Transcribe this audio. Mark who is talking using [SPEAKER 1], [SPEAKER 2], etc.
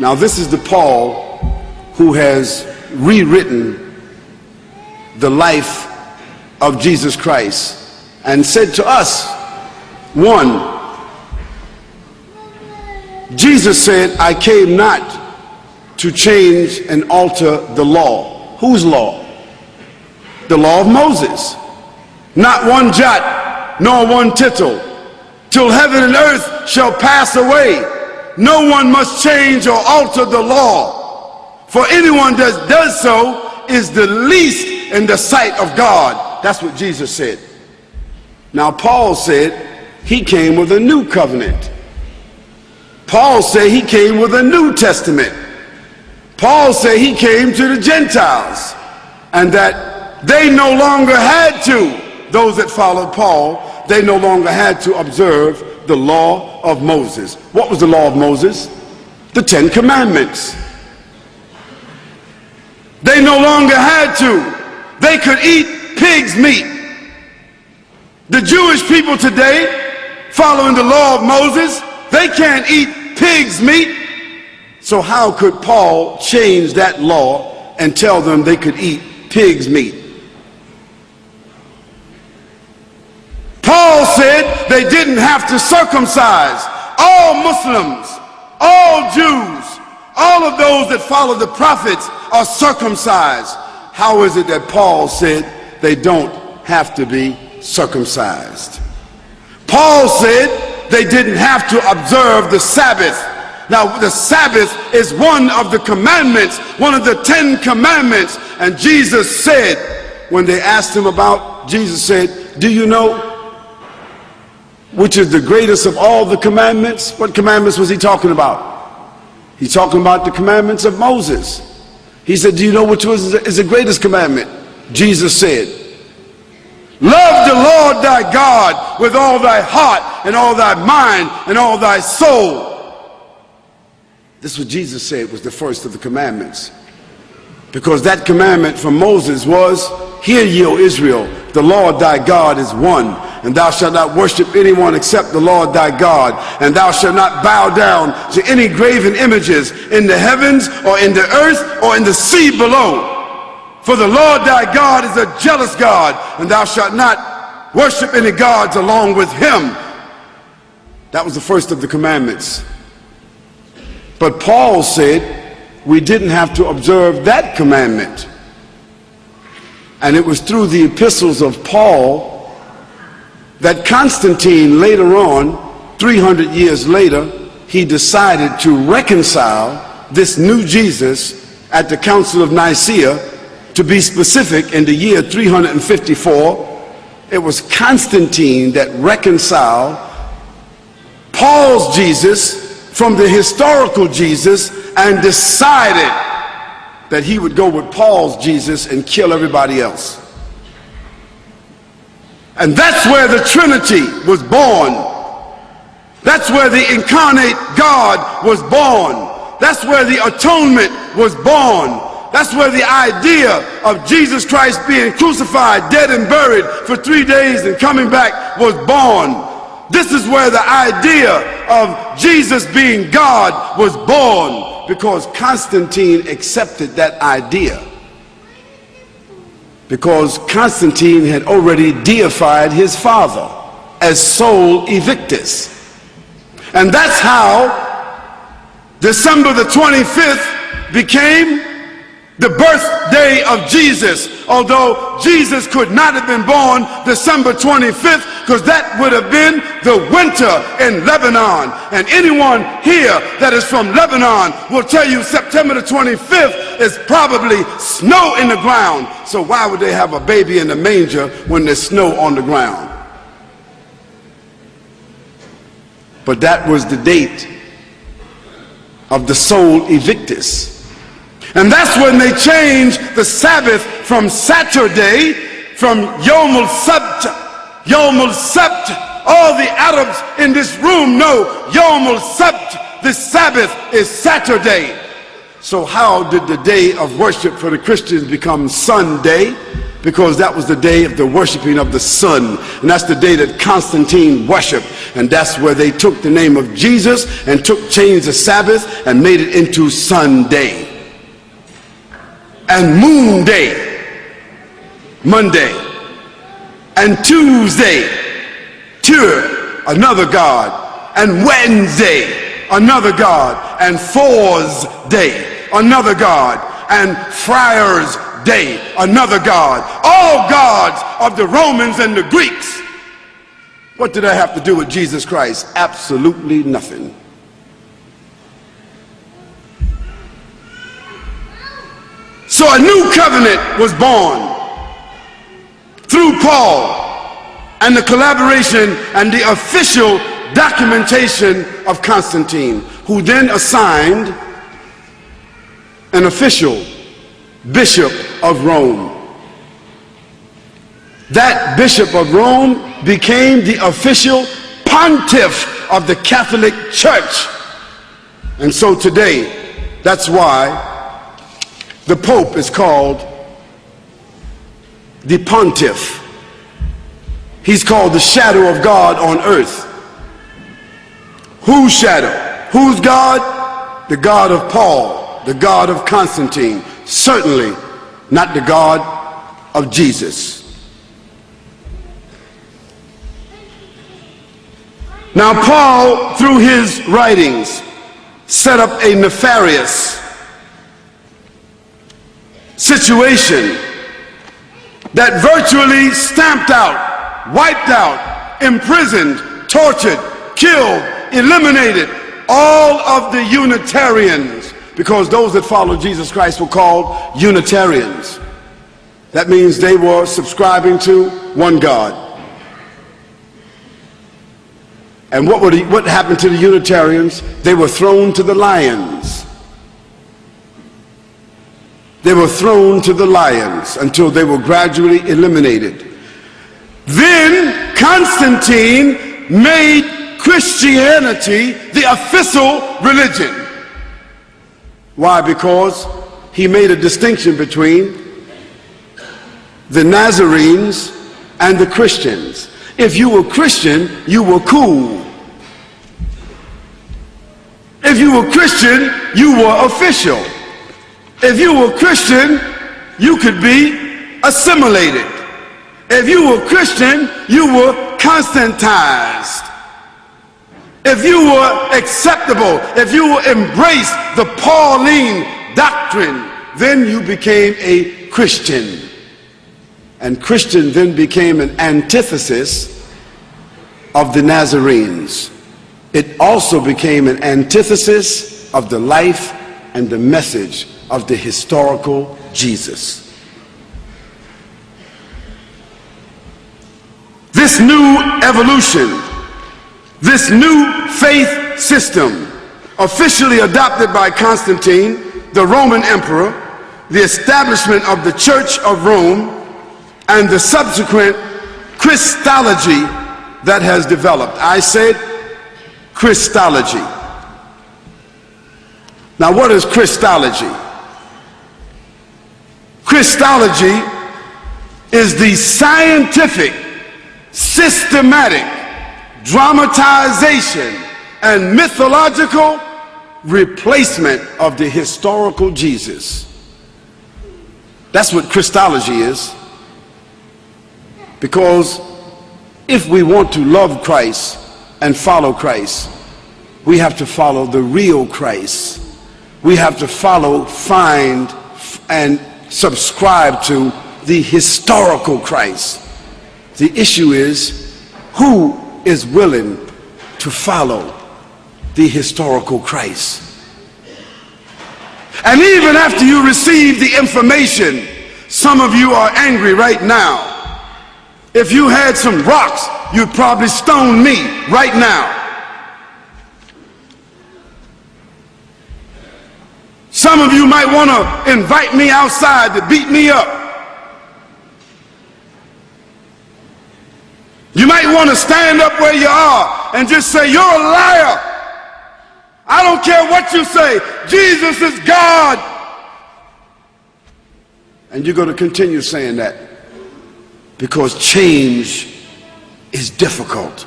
[SPEAKER 1] Now this is the Paul who has rewritten the life of Jesus Christ and said to us, one, Jesus said, I came not to change and alter the law. Whose law? The law of Moses. Not one jot nor one tittle, till heaven and earth shall pass away. No one must change or alter the law, for anyone that does so is the least in the sight of God. That's what Jesus said. Now Paul said he came with a new covenant. Paul said he came with a New Testament. Paul said he came to the Gentiles, and that they no longer had to, those that followed Paul, they no longer had to observe the law of Moses. What was the law of Moses? The 10 Commandments. They no longer had to. They could eat pig's meat. The Jewish people today, following the law of Moses, they can't eat pig's meat. So how could Paul change that law and tell them they could eat pig's meat? Paul said they didn't have to circumcise. All Muslims, all Jews, all of those that follow the prophets are circumcised. How is it that Paul said they don't have to be circumcised? Paul said they didn't have to observe the Sabbath. Now the Sabbath is one of the commandments, one of the 10 commandments. And Jesus said, when they asked him about, Jesus said, do you know which is the greatest of all the commandments? What commandments was he talking about? He's talking about the commandments of Moses. He said, do you know which is the greatest commandment? Jesus said, love the Lord thy God with all thy heart and all thy mind and all thy soul. This is what Jesus said was the first of the commandments. Because that commandment from Moses was, hear ye, O Israel, the Lord thy God is one, and thou shalt not worship anyone except the Lord thy God, and thou shalt not bow down to any graven images in the heavens or in the earth or in the sea below. For the Lord thy God is a jealous God, and thou shalt not worship any gods along with him. That was the first of the commandments. But Paul said we didn't have to observe that commandment. And it was through the epistles of Paul that Constantine later on, 300 years later, he decided to reconcile this new Jesus at the Council of Nicaea. To be specific, in the year 354, it was Constantine that reconciled Paul's Jesus from the historical Jesus and decided that he would go with Paul's Jesus and kill everybody else. And that's where the Trinity was born. That's where the incarnate God was born. That's where the atonement was born. That's where the idea of Jesus Christ being crucified, dead and buried for 3 days and coming back was born. This is where the idea of Jesus being God was born, because Constantine accepted that idea. Because Constantine had already deified his father as Sol Invictus. And that's how December the 25th became the birthday of Jesus, although Jesus could not have been born December 25th, because that would have been the winter in Lebanon. And anyone here that is from Lebanon will tell you September the 25th is probably snow in the ground. So why would they have a baby in the manger when there's snow on the ground? But that was the date of the Sol Invictus. And that's when they changed the Sabbath from Saturday, from Yom al-Sabt. Yom al-Sabt, all the Arabs in this room know Yom al-Sabt, the Sabbath is Saturday. So how did the day of worship for the Christians become Sunday? because that was the day of the worshiping of the sun, and that's the day that Constantine worshiped, and that's where they took the name of Jesus and changed the Sabbath and made it into Sunday and Moon Day, Monday, and Tuesday, Tur, another god, and Wednesday, another god, and Four's Day, another god, and Friar's Day, another god. All gods of the Romans and the Greeks. What did that have to do with Jesus Christ? Absolutely nothing. So a new covenant was born through Paul and the collaboration and the official documentation of Constantine, who then assigned an official bishop of Rome. That bishop of Rome became the official pontiff of the Catholic Church. And so today, that's why the Pope is called the pontiff. He's called the shadow of God on earth. Whose shadow? Whose God? The God of Paul, the God of Constantine. Certainly not the God of Jesus. Now Paul, through his writings, set up a nefarious situation that virtually stamped out, wiped out, imprisoned, tortured, killed, eliminated all of the Unitarians, because those that followed Jesus Christ were called Unitarians. That means they were subscribing to one God. And what happened to the Unitarians? They were thrown to the lions. They were thrown to the lions until they were gradually eliminated. Then Constantine made Christianity the official religion. Why? Because he made a distinction between the Nazarenes and the Christians. If you were Christian, you were cool. If you were Christian, you were official. If you were Christian, you could be assimilated. If you were Christian, you were Constantized. If you were acceptable, if you embraced the Pauline doctrine, then you became a Christian. And Christian then became an antithesis of the Nazarenes. It also became an antithesis of the life and the message of the historical Jesus. This new evolution, this new faith system, officially adopted by Constantine, the Roman emperor, the establishment of the Church of Rome, and the subsequent Christology that has developed. I said Christology. Now, what is Christology? Christology is the scientific, systematic dramatization and mythological replacement of the historical Jesus. That's what Christology is. Because if we want to love Christ and follow Christ, we have to follow the real Christ. We have to follow, find, and subscribe to the historical Christ. The issue is, who is willing to follow the historical Christ? And even after you receive the information, some of you are angry right now. If you had some rocks, you'd probably stone me right now. Some of you might want to invite me outside to beat me up. You might want to stand up where you are and just say, you're a liar. I don't care what you say. Jesus is God. And you're going to continue saying that because change is difficult.